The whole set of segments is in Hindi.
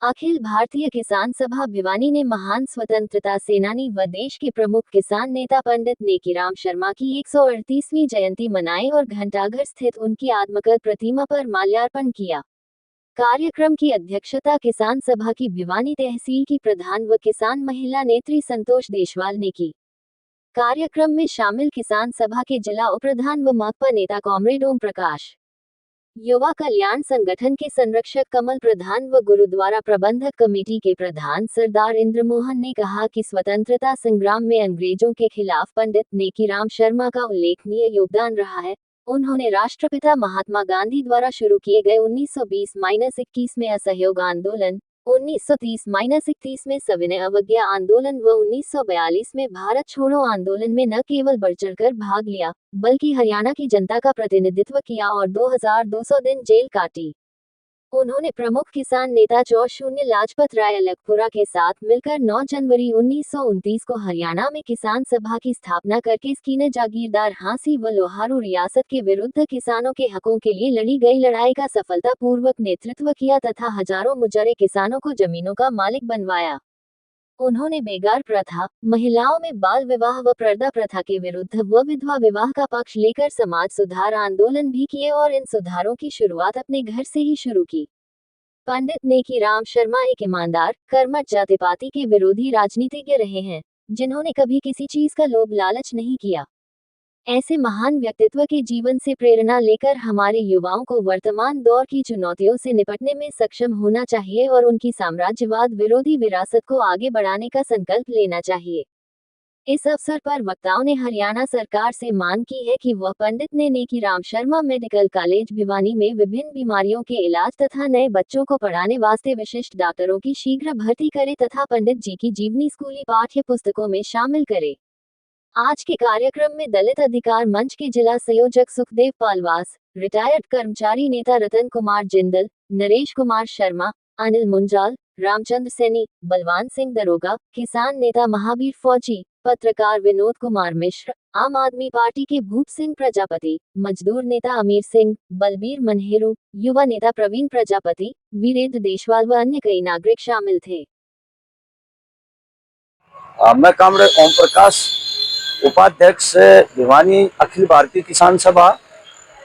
अखिल भारतीय किसान सभा भिवानी ने महान स्वतंत्रता सेनानी व देश के प्रमुख किसान नेता पंडित नेकीराम शर्मा की 138वीं जयंती मनाई और घंटाघर स्थित उनकी आत्मकथ प्रतिमा पर माल्यार्पण किया। कार्यक्रम की अध्यक्षता किसान सभा की भिवानी तहसील की प्रधान व किसान महिला नेत्री संतोष देशवाल ने की। कार्यक्रम में शामिल किसान सभा के जिला उपप्रधान व माकपा नेता कॉमरेड ओम प्रकाश, युवा कल्याण संगठन के संरक्षक कमल प्रधान व गुरुद्वारा प्रबंधक कमेटी के प्रधान सरदार इंद्रमोहन ने कहा कि स्वतंत्रता संग्राम में अंग्रेजों के खिलाफ पंडित नेकीराम शर्मा का उल्लेखनीय योगदान रहा है। उन्होंने राष्ट्रपिता महात्मा गांधी द्वारा शुरू किए गए 1920-21 में असहयोग आंदोलन, 1930-31 में सविनय अवज्ञा आंदोलन व 1942 में भारत छोड़ो आंदोलन में न केवल बढ़ चढ़कर भाग लिया, बल्कि हरियाणा की जनता का प्रतिनिधित्व किया और 2200 दिन जेल काटी। उन्होंने प्रमुख किसान नेता चौशून्य लाजपत राय अलगपुरा के साथ मिलकर 9 जनवरी 1929 को हरियाणा में किसान सभा की स्थापना करके स्कीन जागीरदार हांसी व लोहारू रियासत के विरुद्ध किसानों के हकों के लिए लड़ी गई लड़ाई का सफलतापूर्वक नेतृत्व किया तथा हजारों मुजरे किसानों को जमीनों का मालिक बनवाया। उन्होंने बेगार प्रथा, महिलाओं में बाल विवाह व पर्दा प्रथा के विरुद्ध व विधवा विवाह का पक्ष लेकर समाज सुधार आंदोलन भी किए और इन सुधारों की शुरुआत अपने घर से ही शुरू की। पंडित नेकीराम शर्मा एक ईमानदार, कर्मठ जाति-पाति के विरोधी राजनीतिज्ञ रहे हैं, जिन्होंने कभी किसी चीज का लोभ लालच नहीं किया। ऐसे महान व्यक्तित्व के जीवन से प्रेरणा लेकर हमारे युवाओं को वर्तमान दौर की चुनौतियों से निपटने में सक्षम होना चाहिए और उनकी साम्राज्यवाद विरोधी विरासत को आगे बढ़ाने का संकल्प लेना चाहिए। इस अवसर पर वक्ताओं ने हरियाणा सरकार से मांग की है कि वह पंडित नेकीराम शर्मा मेडिकल कॉलेज भिवानी में विभिन्न बीमारियों के इलाज तथा नए बच्चों को पढ़ाने वास्ते विशिष्ट डॉक्टरों की शीघ्र भर्ती करे तथा पंडित जी की जीवनी स्कूली पाठ्य पुस्तकों में शामिल करे। आज के कार्यक्रम में दलित अधिकार मंच के जिला संयोजक सुखदेव पालवास, रिटायर्ड कर्मचारी नेता रतन कुमार जिंदल, नरेश कुमार शर्मा, अनिल मुंजाल, रामचंद्र सैनी, बलवान सिंह दरोगा, किसान नेता महावीर फौजी, पत्रकार विनोद कुमार मिश्र, आम आदमी पार्टी के भूप सिंह प्रजापति, मजदूर नेता अमीर सिंह, बलबीर मनहेरू, युवा नेता प्रवीण प्रजापति, वीरेंद्र देशवाल व अन्य कई नागरिक शामिल थे। मैं कॉमरेड ओम प्रकाश, उपाध्यक्ष भिवानी अखिल भारतीय किसान सभा।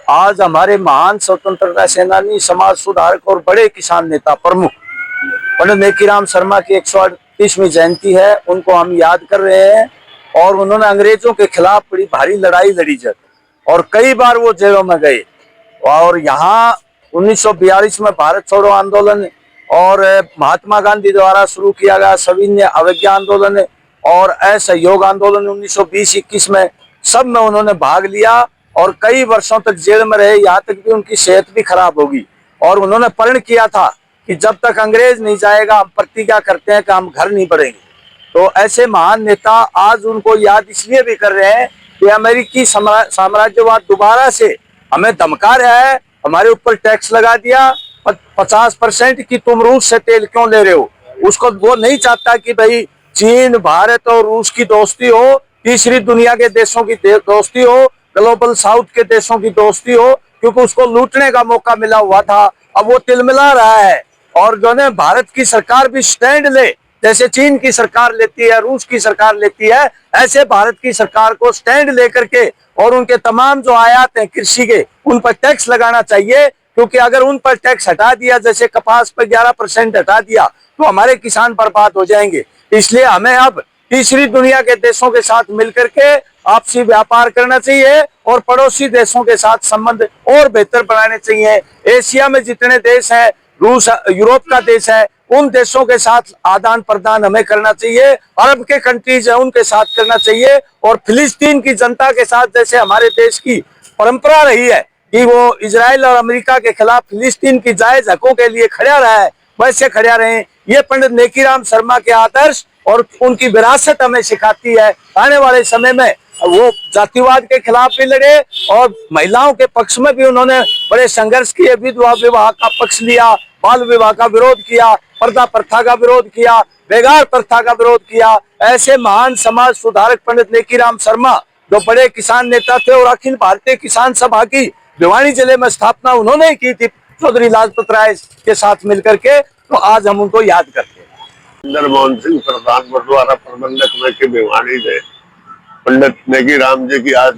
आज हमारे महान स्वतंत्रता सेनानी, समाज सुधारक और बड़े किसान नेता प्रमुख पंडित नेकीराम शर्मा की 138वीं जयंती है। उनको हम याद कर रहे हैं और उन्होंने अंग्रेजों के खिलाफ बड़ी भारी लड़ाई लड़ी जब, और कई बार वो जेलों में गए। और यहाँ 1942 में भारत छोड़ो आंदोलन और महात्मा गांधी द्वारा शुरू किया गया सविनय अवज्ञा आंदोलन और असहयोग आंदोलन 1920-21 में, सब में उन्होंने भाग लिया और कई वर्षों तक जेल में रहे। यहाँ तक भी उनकी सेहत भी खराब होगी और उन्होंने प्रण किया था कि जब तक अंग्रेज नहीं जाएगा हम प्रतिज्ञा करते हैं कि हम घर नहीं बढ़ेंगे। तो ऐसे महान नेता आज उनको याद इसलिए भी कर रहे हैं कि अमेरिकी साम्राज्यवाद दोबारा से हमें धमका रहा है, हमारे ऊपर टैक्स लगा दिया 50% की, तुम रूस से तेल क्यों ले रहे हो। उसको वो नहीं चाहता कि भाई चीन, भारत और रूस की दोस्ती हो, तीसरी दुनिया के देशों की दोस्ती हो, ग्लोबल साउथ के देशों की दोस्ती हो, क्योंकि उसको लूटने का मौका मिला हुआ था। अब वो तिलमिला रहा है और जो है भारत की सरकार भी स्टैंड ले, जैसे चीन की सरकार लेती है, रूस की सरकार लेती है, ऐसे भारत की सरकार को स्टैंड लेकर के और उनके तमाम जो आयात हैं कृषि के, उन पर टैक्स लगाना चाहिए। क्योंकि अगर उन पर टैक्स हटा दिया, जैसे कपास पर 11% हटा दिया, तो हमारे किसान बर्बाद हो जाएंगे। इसलिए हमें अब तीसरी दुनिया के देशों के साथ मिलकर के आपसी व्यापार करना चाहिए और पड़ोसी देशों के साथ संबंध और बेहतर बनाने चाहिए। एशिया में जितने देश हैं, रूस यूरोप का देश है, उन देशों के साथ आदान प्रदान हमें करना चाहिए। अरब के कंट्रीज है उनके साथ करना चाहिए और फिलिस्तीन की जनता के साथ, जैसे हमारे देश की परंपरा रही है कि वो इजराइल और अमेरिका के खिलाफ फिलिस्तीन की जायज हकों के लिए खड़ा रहा है, वैसे खड़ा रहे। ये पंडित नेकीराम शर्मा के आदर्श और उनकी विरासत हमें सिखाती है। आने वाले समय में वो जातिवाद के खिलाफ भी लड़े और महिलाओं के पक्ष में भी उन्होंने बड़े संघर्ष किए। विधवा विवाह का पक्ष लिया, बाल विवाह का विरोध किया, पर्दा प्रथा का विरोध किया, बेगार प्रथा का विरोध किया। ऐसे महान समाज सुधारक पंडित नेकीराम शर्मा जो बड़े किसान नेता थे और अखिल भारतीय किसान सभा की भिवानी जिले में स्थापना उन्होंने की थी चौधरी लाजपत राय के साथ मिलकर के। तो आज हम उनको याद करते हैं। इंदर मोहन सिंह प्रधान गुरुद्वारा प्रबंधक में के भिवानी से पंडित नेगी राम जी की आज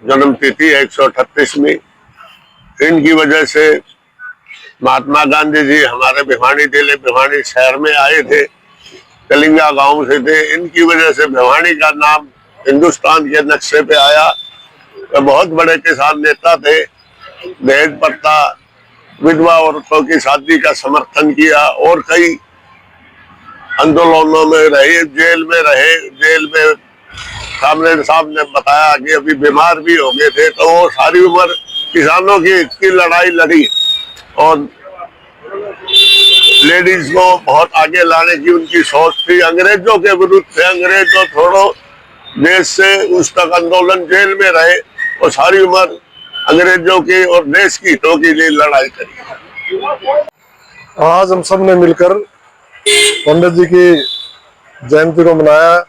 जन्म तिथि 138वीं। इनकी वजह से महात्मा गांधी जी हमारे भिवानी जिले भिवानी शहर में आए थे, कलिंगा गांव से थे। इनकी वजह से भिवानी का नाम हिंदुस्तान के नक्शे पे आया। तो बहुत बड़े किसान नेता थे, दहेज प्रथा, विधवा औरतों की शादी का समर्थन किया और कई आंदोलनों में रहे, जेल में रहे। जेल में कामरेड साहब ने बताया कि अभी बीमार भी हो गए थे, तो वो सारी उम्र किसानों की लड़ाई लड़ी और लेडीज को बहुत आगे लाने की उनकी सोच थी। अंग्रेजों के विरुद्ध थे, अंग्रेज जो थोड़ो देश से उस तक आंदोलन, जेल में रहे और सारी उम्र अंग्रेजों की और देश की हितों के लिए लड़ाई करी। आज हम सब ने मिलकर पंडित जी की जयंती को मनाया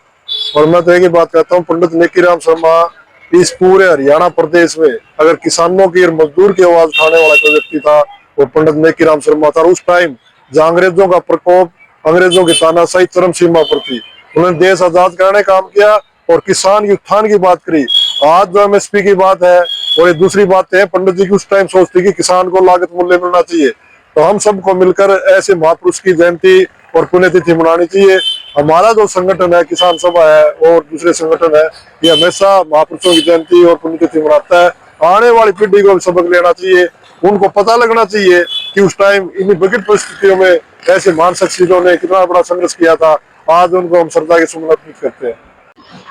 और मैं तो एक ही बात कहता हूँ, पंडित नेकीराम शर्मा इस पूरे हरियाणा प्रदेश में अगर किसानों की और मजदूर की आवाज उठाने वाला कोई व्यक्ति था वो पंडित नेकीराम शर्मा था। उस टाइम जहाँ अंग्रेजों का प्रकोप, अंग्रेजों की तानाशाही चरम सीमा पर थी, उन्होंने देश आजाद कराने का काम किया और किसान के उत्थान की बात करी। आज जो एमएसपी की बात है और ये दूसरी बात है, पंडित जी की उस टाइम सोच थी कि किसान को लागत मूल्य मिलना चाहिए। तो हम सबको मिलकर ऐसे महापुरुष की जयंती और पुण्यतिथि मनानी चाहिए। हमारा जो संगठन है किसान सभा है और दूसरे संगठन है, ये हमेशा महापुरुषों की जयंती और पुण्यतिथि मनाता है। आने वाली पीढ़ी को भी सबक लेना चाहिए, उनको पता लगना चाहिए कि उस टाइम इन विकट परिस्थितियों में ऐसे महान शख्सियतों ने कितना बड़ा संघर्ष किया था। आज उनको हम श्रद्धा के सुमन अर्पित करते हैं।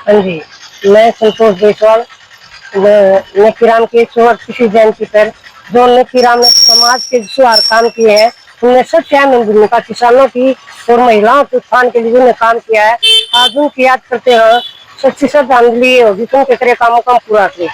हाँ जी, मैं संतोष देशवाल नेकीराम की 138वीं जयंती पर जो नेकीराम ने समाज के सुधार काम किए हैं, उनने सबसे अहम भूमिका किसानों की और महिलाओं के उत्थान के लिए उन्होंने काम किया है। आज उनकी याद करते हैं, सच्ची श्रद्धांजलि होगी तो उनके करे कामों का पूरा करें।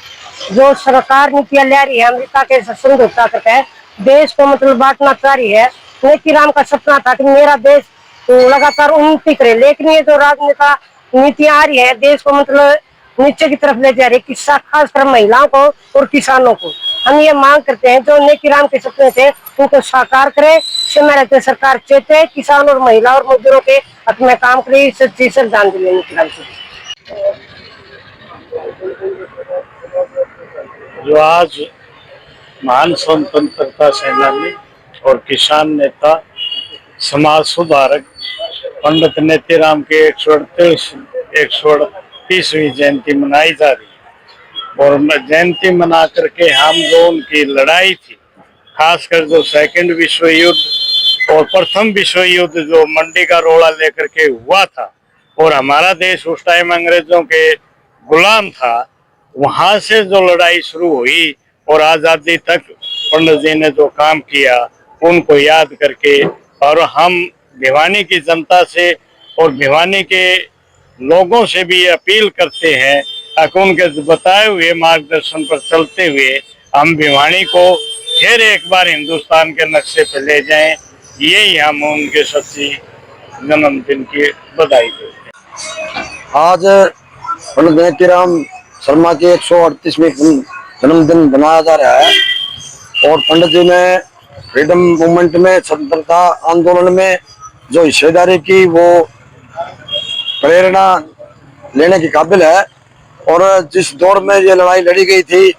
जो सरकार नीतियां ले रही है, अमेरिका के समझौता करके है, देश को मतलब बांटना चाह रही है। नेकीराम का सपना था कि मेरा देश लगातार उन्नति करे, लेकिन ये जो राजनेता नीतियां आ रही है देश को मतलब नीचे की तरफ ले जा रही है, खासकर महिलाओं को और किसानों को। हम ये मांग करते हैं जो नेकीराम के सपने थे उनको साकार करे। समय रहते सरकार चेते, किसान और महिला और मजदूरों के हक में काम करे। सच्ची श्रद्धांजलि नेकीराम को। जो आज महान स्वतंत्रता सेनानी और किसान नेता, समाज सुधारक पंडित नेतीराम के 138वीं जयंती मनाई जा रही है और जयंती मना करके हम जो उनकी लड़ाई थी, खासकर जो सेकंड विश्व युद्ध और प्रथम विश्व युद्ध जो मंडी का रोड़ा लेकर के हुआ था और हमारा देश उस टाइम अंग्रेजों के गुलाम था, वहां से जो लड़ाई शुरू हुई और आजादी तक पंडित जी ने जो काम किया उनको याद करके, और हम भिवानी की जनता से और भिवानी के लोगों से भी अपील करते हैं ताकि उनके बताए हुए मार्गदर्शन पर चलते हुए हम भिवानी को फिर एक बार हिंदुस्तान के नक्शे पर ले जाएं। यही हम उनके सच्ची जन्मदिन की बधाई देते हैं। आज पंडित नेकीराम शर्मा के 138वें जन्मदिन मनाया जा रहा है और पंडित जी ने फ्रीडम मूवमेंट में, स्वतंत्रता आंदोलन में जो हिस्सेदारी की वो प्रेरणा लेने के काबिल है। और जिस दौर में ये लड़ाई लड़ी गई थी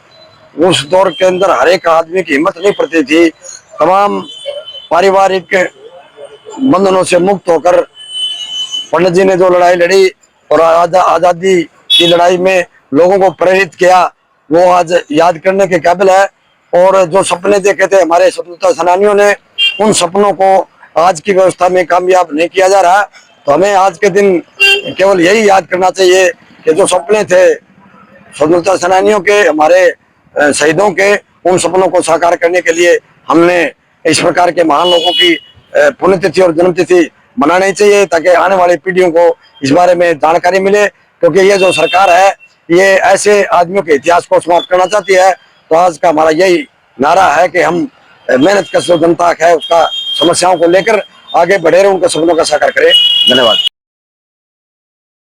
उस दौर के अंदर हर एक आदमी की हिम्मत नहीं पड़ती थी। तमाम पारिवारिक बंधनों से मुक्त होकर पंडित जी ने जो लड़ाई लड़ी और आजादी की लड़ाई में लोगों को प्रेरित किया, वो आज याद करने के काबिल है। और जो सपने देखे थे हमारे स्वतंत्रता सेनानियों ने, उन सपनों को आज की व्यवस्था में कामयाब नहीं किया जा रहा। तो हमें आज के दिन केवल यही याद करना चाहिए कि जो सपने थे स्वतंत्रता सेनानियों के, हमारे शहीदों के, उन सपनों को साकार करने के लिए हमने इस प्रकार के महान लोगों की पुण्यतिथि और जन्मतिथि मनानी चाहिए ताकि आने वाली पीढ़ियों को इस बारे में जानकारी मिले। क्योंकि ये जो सरकार है ये ऐसे आदमियों के इतिहास को समाप्त करना चाहती है। तो आज का हमारा यही नारा है कि हम मेहनत का जो जनता है उसका समस्याओं को लेकर आगे बढ़े रहे, उनके सपनों का साकार करें। धन्यवाद।